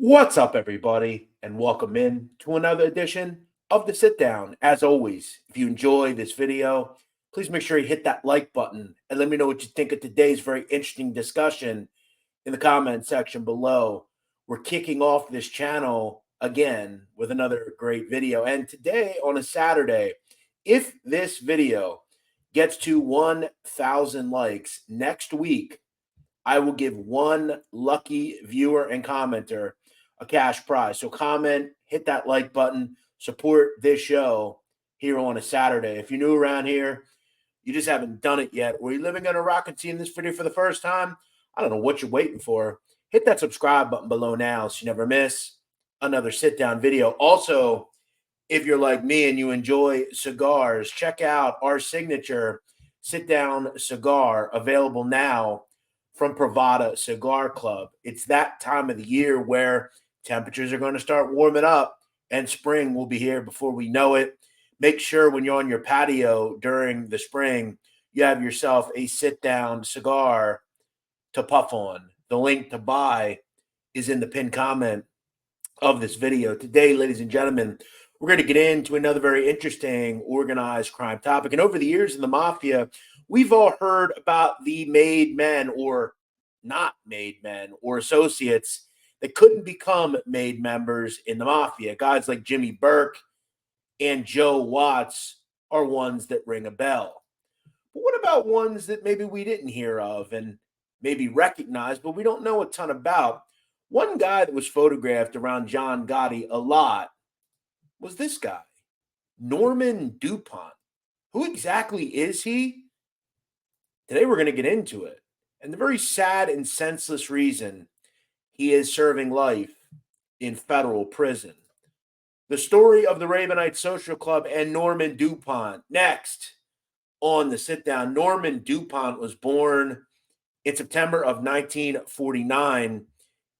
What's up, everybody, and welcome in to another edition of the Sit Down. As always, if you enjoy this video, please make sure you hit that like button and let me know what you think of today's very interesting discussion in the comment section below. We're kicking off this channel again with another great video. And today, on a Saturday, if this video gets to 1,000 likes next week, I will give one lucky viewer and commenter a cash prize. So comment, hit that like button, support this show here on a Saturday. If you're new around here, you just haven't done it yet, or you're living on a rock and seeing this video for the first time, I don't know what you're waiting for. Hit that subscribe button below now so you never miss another sit down video. Also, if you're like me and you enjoy cigars, check out our signature sit down cigar available now from Pravada Cigar Club. It's that time of the year where temperatures are going to start warming up and spring will be here before we know it. Make sure when you're on your patio during the spring, you have yourself a sit down cigar to puff on. The link to buy is in the pinned comment of this video. Today, ladies and gentlemen, we're going to get into another very interesting organized crime topic. And over the years in the mafia, we've all heard about the made men or not made men or associates that couldn't become made members in the mafia. Guys like Jimmy Burke and Joe Watts are ones that ring a bell. But what about ones that maybe we didn't hear of and maybe recognize, but we don't know a ton about? One guy that was photographed around John Gotti a lot was this guy, Norman DuPont. Who exactly is he? Today we're going to get into it. And the very sad and senseless reason he is serving life in federal prison. The story of the Ravenite Social Club and Norman DuPont. Next on the sit down. Norman DuPont was born in September of 1949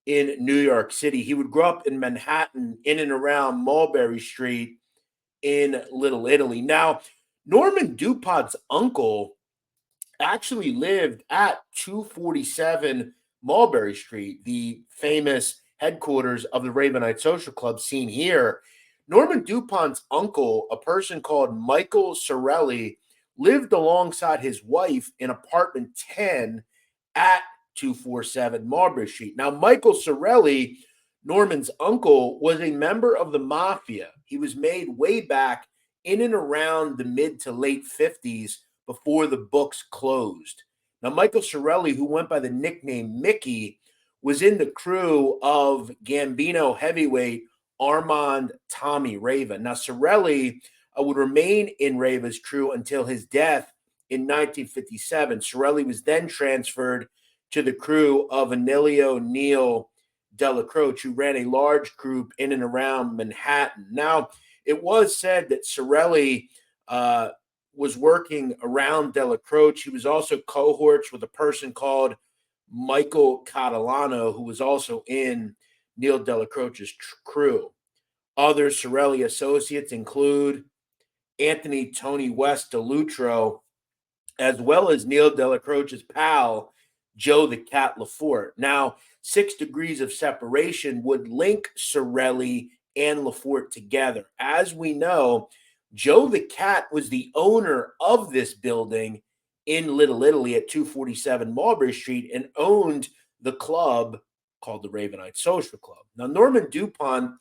in New York City. He would grow up in Manhattan in and around Mulberry Street in Little Italy. Now, Norman DuPont's uncle actually lived at 247 Mulberry Street, the famous headquarters of the Ravenite Social Club seen here. Norman DuPont's uncle, a person called Michael Cirelli, lived alongside his wife in apartment 10 at 247 Mulberry Street. Now, Michael Cirelli, Norman's uncle, was a member of the mafia. He was made way back in and around the mid to late 50s before the books closed. Now, Michael Cirelli, who went by the nickname Mickey, was in the crew of Gambino heavyweight Armand Tommy Rava. Now, Cirelli would remain in Rava's crew until his death in 1957. Cirelli was then transferred to the crew of Emilio Neil Delacroce, who ran a large group in and around Manhattan. Now, it was said that Cirelli was working around Delacroce. He was also cohorts with a person called Michael Catalano, who was also in Neil Delacroce's crew. Other Cirelli associates include Anthony Tony West DeLutro, as well as Neil Delacroce's pal, Joe the Cat Lafort. Now, 6 degrees of separation would link Cirelli and Lafort together. As we know, Joe the Cat was the owner of this building in Little Italy at 247 Mulberry Street and owned the club called the Ravenite Social Club. Now, Norman DuPont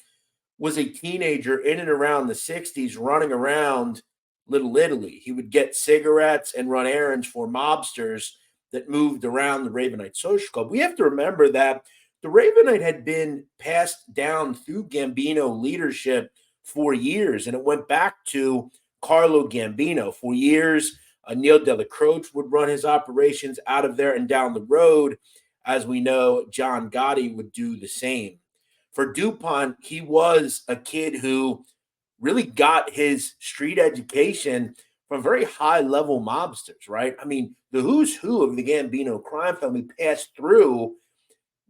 was a teenager in and around the 60s running around Little Italy. He would get cigarettes and run errands for mobsters that moved around the Ravenite Social Club. We have to remember that the Ravenite had been passed down through Gambino leadership for years, and it went back to Carlo Gambino. For years, Neil Delacroce would run his operations out of there, and down the road, as we know, John Gotti would do the same. For DuPont, he was a kid who really got his street education from very high-level mobsters, right? I mean, the who's who of the Gambino crime family passed through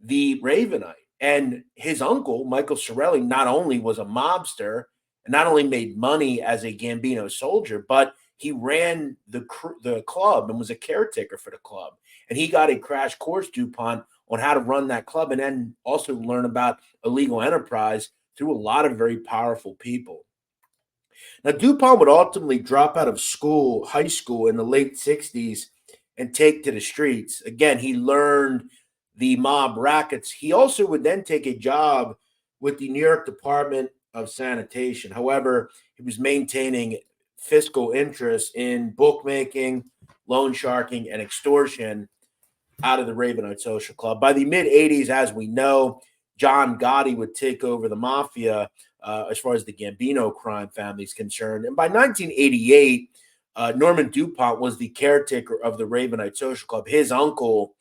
the Ravenite. And his uncle, Michael Cirelli, not only was a mobster and not only made money as a Gambino soldier, but he ran the club and was a caretaker for the club. And he got a crash course, DuPont, on how to run that club, and then also learn about illegal enterprise through a lot of very powerful people. Now, DuPont would ultimately drop out of school, high school, in the late 60s and take to the streets. Again, he learned the mob rackets. He also would then take a job with the New York Department of Sanitation. However, he was maintaining fiscal interests in bookmaking, loan sharking, and extortion out of the Ravenite Social Club. By the mid 80s, as we know, John Gotti would take over the mafia as far as the Gambino crime family is concerned. And by 1988, Norman DuPont was the caretaker of the Ravenite Social Club. His uncle,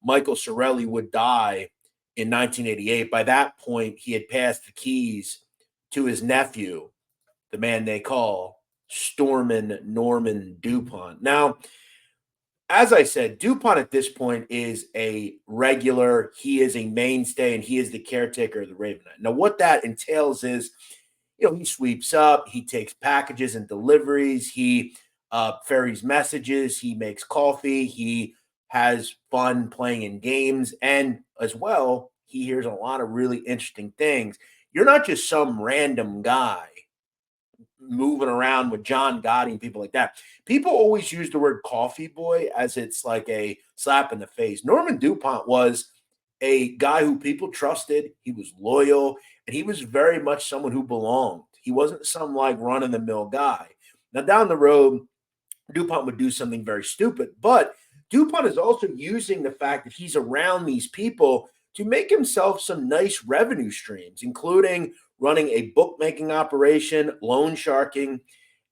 Michael Cirelli, would die in 1988. By that point, he had passed the keys to his nephew, the man they call Stormin' Norman DuPont. Now, as I said, DuPont at this point is a regular. He is a mainstay, and he is the caretaker of the Ravenite. Now, what that entails is, he sweeps up, he takes packages and deliveries, he ferries messages, he makes coffee, he has fun playing in games, and as well, he hears a lot of really interesting things. You're not just some random guy moving around with John Gotti and people like that. People always use the word coffee boy as it's like a slap in the face. Norman DuPont was a guy who people trusted. He was loyal, and he was very much someone who belonged. He wasn't some like run of the mill guy. Now, down the road, DuPont would do something very stupid, but DuPont is also using the fact that he's around these people to make himself some nice revenue streams, including running a bookmaking operation, loan sharking,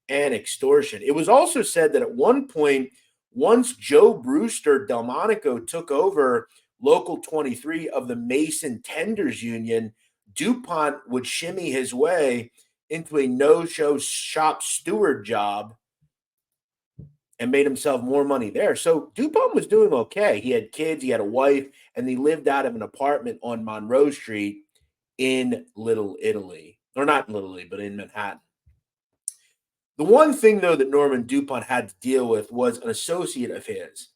and extortion. It was also said that at one point, once Joe Brewster Delmonico took over Local 23 of the Mason Tenders Union, DuPont would shimmy his way into a no-show shop steward job and made himself more money there. So DuPont was doing okay. He had kids, he had a wife, and he lived out of an apartment on Monroe Street in Little Italy, or not in Little Italy, but in Manhattan. The one thing, though, that Norman DuPont had to deal with was an associate of his,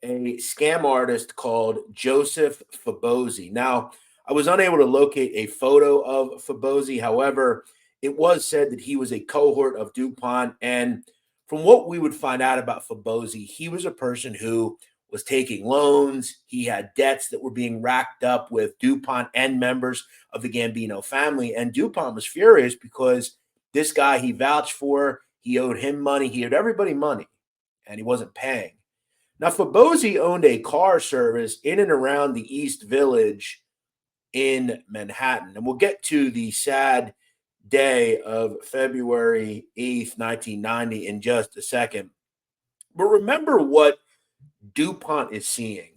a scam artist called Joseph Fabozzi. Now, I was unable to locate a photo of Fabozzi. However, it was said that he was a cohort of DuPont. And from what we would find out about Fabozzi, he was a person who was taking loans. He had debts that were being racked up with DuPont and members of the Gambino family. And DuPont was furious because this guy he vouched for, he owed him money, he owed everybody money, and he wasn't paying. Now, Fabozzi owned a car service in and around the East Village in Manhattan. And we'll get to the sad day of February 8th, 1990 in just a second. But remember what DuPont is seeing.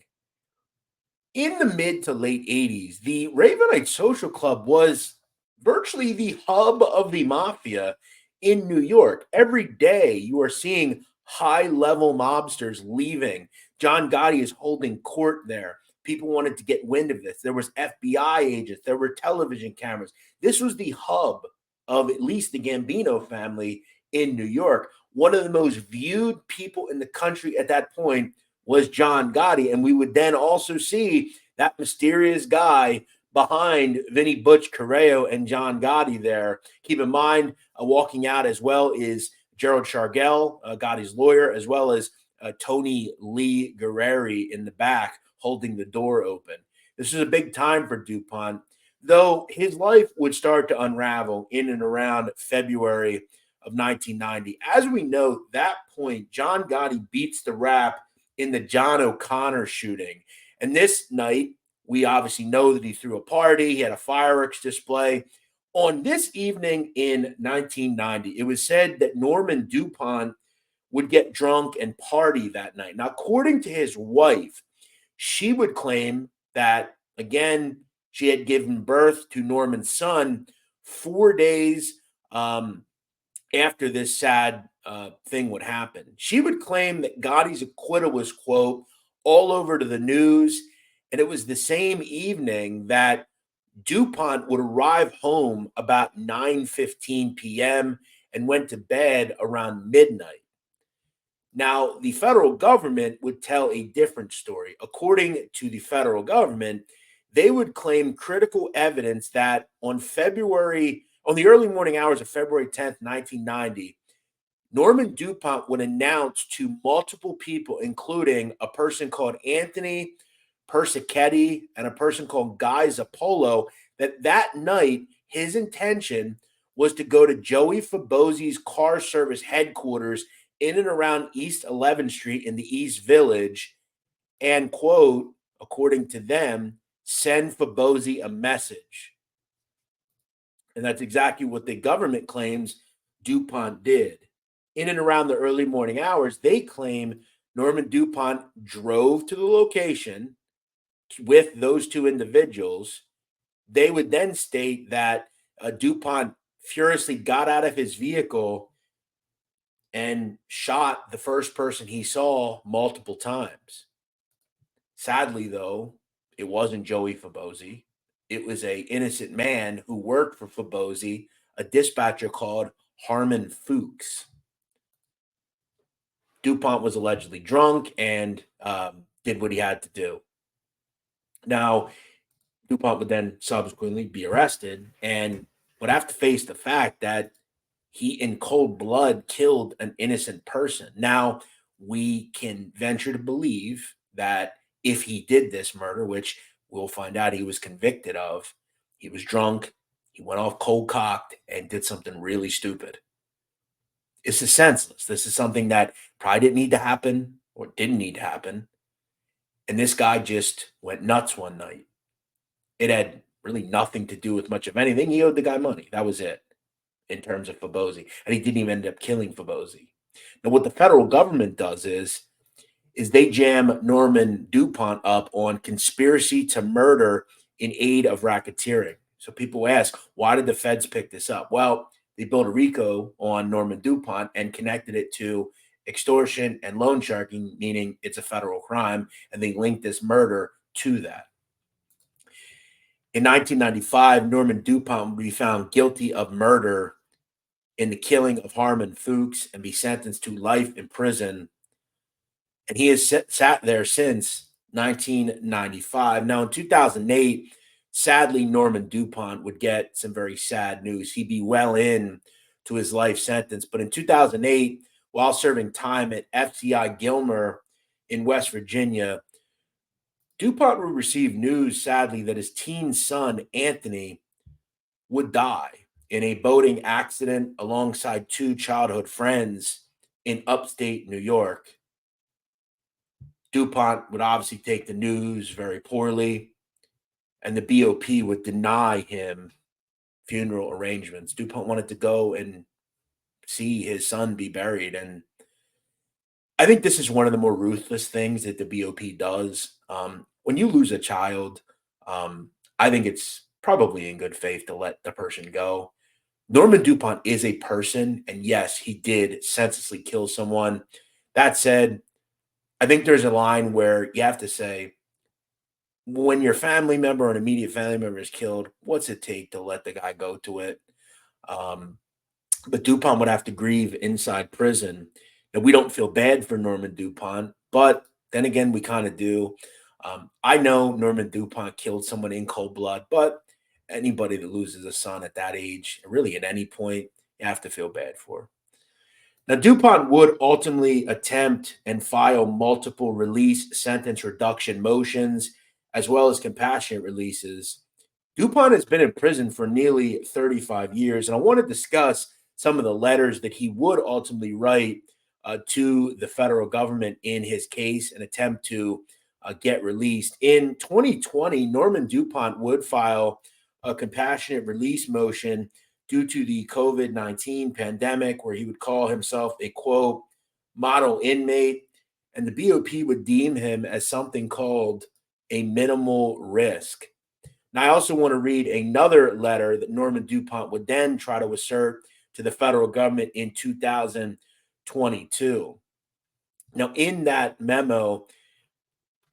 In the mid to late 80s, the Ravenite Social Club was virtually the hub of the mafia in New York. Every day you are seeing high-level mobsters leaving. John Gotti is holding court there. People wanted to get wind of this. There was FBI agents. There were television cameras. This was the hub of at least the Gambino family in New York. One of the most viewed people in the country at that point was John Gotti. And we would then also see that mysterious guy behind Vinny Butch Correo and John Gotti there. Keep in mind, walking out as well is Gerald Shargell, Gotti's lawyer, as well as Tony Lee Guerreri in the back holding the door open. This is a big time for DuPont, though his life would start to unravel in and around February of 1990. As we know, that point, John Gotti beats the rap in the John O'Connor shooting. And this night, we obviously know that he threw a party. He had a fireworks display. On this evening in 1990, it was said that Norman DuPont would get drunk and party that night. Now, according to his wife, she would claim that, again, she had given birth to Norman's son 4 days after this sad thing would happen. She would claim that Gotti's acquittal was, quote, all over to the news. And it was the same evening that DuPont would arrive home about 9:15 p.m. and went to bed around midnight. Now, the federal government would tell a different story. According to the federal government, they would claim critical evidence that on the early morning hours of February 10th, 1990, Norman DuPont would announce to multiple people, including a person called Anthony Persichetti and a person called Guy Zappolo, that night his intention was to go to Joey Fabozzi's car service headquarters in and around East 11th Street in the East Village and, quote, according to them, send Fabozzi a message. And that's exactly what the government claims DuPont did. In and around the early morning hours, they claim Norman DuPont drove to the location with those two individuals. They would then state that DuPont furiously got out of his vehicle and shot the first person he saw multiple times. Sadly, though, it wasn't Joey Fabozzi. It was a innocent man who worked for Fabozzi, a dispatcher called Harmon Fuchs. DuPont was allegedly drunk and did what he had to do. Now, DuPont would then subsequently be arrested and would have to face the fact that he, in cold blood, killed an innocent person. Now, we can venture to believe that if he did this murder, which we'll find out he was convicted of, he was drunk, he went off cold cocked, and did something really stupid. This is senseless. This is something that probably didn't need to happen or didn't need to happen. And this guy just went nuts one night. It had really nothing to do with much of anything. He owed the guy money. That was it in terms of Fabozzi. And he didn't even end up killing Fabozzi. Now, what the federal government does is they jam Norman DuPont up on conspiracy to murder in aid of racketeering. So people ask, why did the feds pick this up? Well, they built a RICO on Norman DuPont and connected it to extortion and loan sharking, meaning it's a federal crime, and they linked this murder to that. In 1995, Norman DuPont would be found guilty of murder in the killing of Harmon Fuchs and be sentenced to life in prison. And he has sat there since 1995. Now, in 2008, sadly, Norman DuPont would get some very sad news. He'd be well in to his life sentence. But in 2008, while serving time at FCI Gilmer in West Virginia, DuPont would receive news, sadly, that his teen son, Anthony, would die in a boating accident alongside two childhood friends in upstate New York. DuPont would obviously take the news very poorly, and the BOP would deny him funeral arrangements. DuPont wanted to go and see his son be buried, and I think this is one of the more ruthless things that the BOP does. When you lose a child, I think it's probably in good faith to let the person go. Norman DuPont is a person, and yes, he did senselessly kill someone. That said, I think there's a line where you have to say, when your family member or an immediate family member is killed, what's it take to let the guy go to it? But DuPont would have to grieve inside prison. Now, we don't feel bad for Norman DuPont, but then again, we kind of do. I know Norman DuPont killed someone in cold blood, but anybody that loses a son at that age, really at any point, you have to feel bad for. Now, DuPont would ultimately attempt and file multiple release sentence reduction motions, as well as compassionate releases. DuPont has been in prison for nearly 35 years, and I want to discuss some of the letters that he would ultimately write to the federal government in his case and attempt to get released. In 2020, Norman DuPont would file a compassionate release motion due to the COVID-19 pandemic, where he would call himself a, quote, model inmate, and the BOP would deem him as something called a minimal risk. Now, I also want to read another letter that Norman DuPont would then try to assert to the federal government in 2022. Now, in that memo,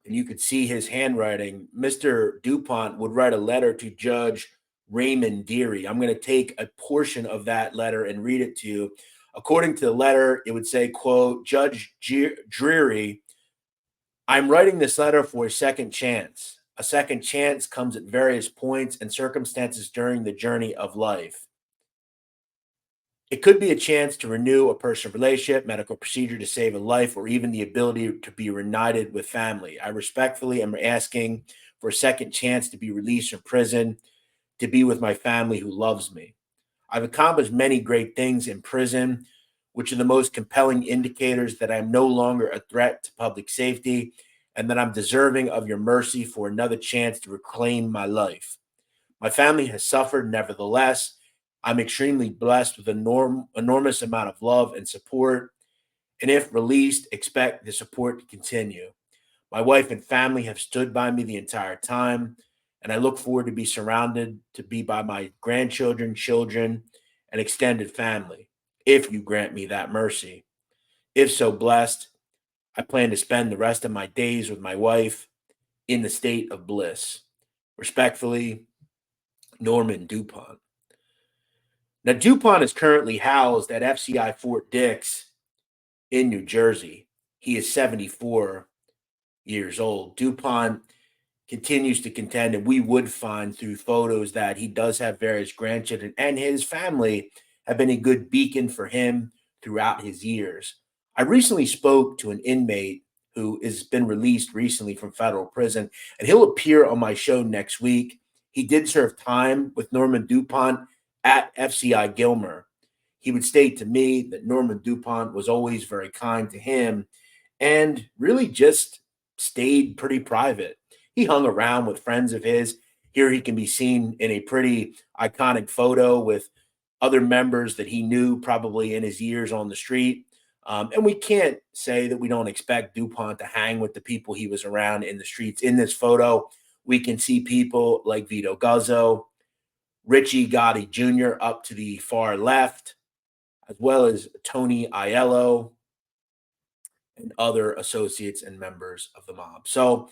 and you could see his handwriting, Mr. DuPont would write a letter to Judge Raymond Deary. I'm going to take a portion of that letter and read it to you. According to the letter, it would say, quote, Judge Dreary, I'm writing this letter for a second chance. A second chance comes at various points and circumstances during the journey of life. It could be a chance to renew a personal relationship, medical procedure to save a life, or even the ability to be reunited with family. I respectfully am asking for a second chance to be released from prison, to be with my family who loves me. I've accomplished many great things in prison, which are the most compelling indicators that I am no longer a threat to public safety and that I'm deserving of your mercy for another chance to reclaim my life. My family has suffered, nevertheless. I'm extremely blessed with an enormous amount of love and support. And if released, expect the support to continue. My wife and family have stood by me the entire time, and I look forward to be surrounded to be by my grandchildren, children, and extended family, if you grant me that mercy. If so blessed, I plan to spend the rest of my days with my wife in the state of bliss. Respectfully, Norman DuPont. Now, DuPont is currently housed at FCI Fort Dix in New Jersey. He is 74 years old. DuPont continues to contend, and we would find through photos that he does have various grandchildren, and his family have been a good beacon for him throughout his years. I recently spoke to an inmate who has been released recently from federal prison, and he'll appear on my show next week. He did serve time with Norman DuPont at FCI Gilmer. He would state to me that Norman DuPont was always very kind to him and really just stayed pretty private. He hung around with friends of his. Here he can be seen in a pretty iconic photo with other members that he knew probably in his years on the street. And we can't say that we don't expect DuPont to hang with the people he was around in the streets. In this photo, we can see people like Vito Guzzo, Richie Gotti Jr. up to the far left, as well as Tony Aiello and other associates and members of the mob. So,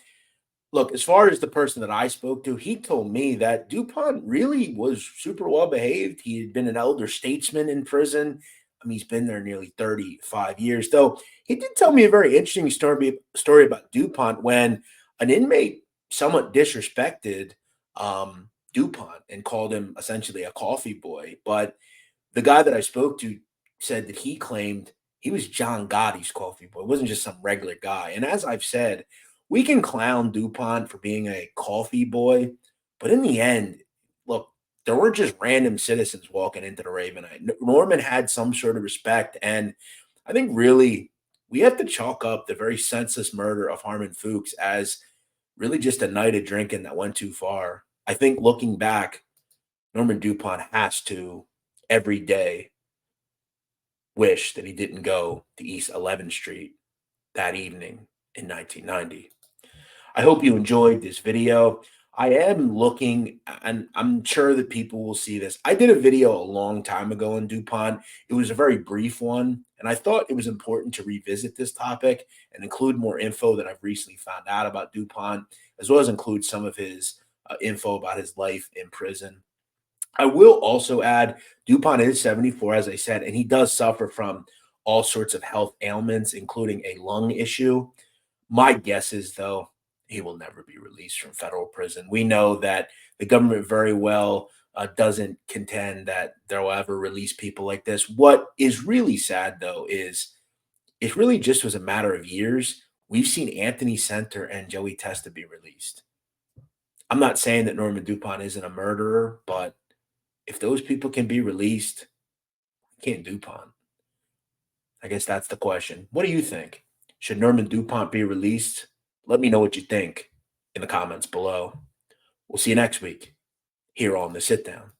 look, as far as the person that I spoke to, he told me that DuPont really was super well behaved. He had been an elder statesman in prison. I mean, he's been there nearly 35 years, though. He did tell me a very interesting story about DuPont when an inmate somewhat disrespected DuPont and called him essentially a coffee boy. But the guy that I spoke to said that he claimed he was John Gotti's coffee boy. It wasn't just some regular guy. And as I've said, we can clown DuPont for being a coffee boy, but in the end, look, there weren't just random citizens walking into the Ravenite. Norman had some sort of respect. And I think really we have to chalk up the very senseless murder of Harmon Fuchs as really just a night of drinking that went too far. I think looking back, Norman DuPont has to every day wish that he didn't go to East 11th Street that evening in 1990. I hope you enjoyed this video. I am looking, and I'm sure that people will see this. I did a video a long time ago on DuPont. It was a very brief one, and I thought it was important to revisit this topic and include more info that I've recently found out about DuPont, as well as include some of his info about his life in prison. I will also add DuPont is 74, as I said, and he does suffer from all sorts of health ailments, including a lung issue. My guess is, though, he will never be released from federal prison. We know that the government very well doesn't contend that they'll ever release people like this. What is really sad, though, is it really just was a matter of years. We've seen Anthony Center and Joey Testa be released. I'm not saying that Norman DuPont isn't a murderer, but if those people can be released, can't DuPont? I guess that's the question. What do you think? Should Norman DuPont be released? Let me know what you think in the comments below. We'll see you next week here on The Sit Down.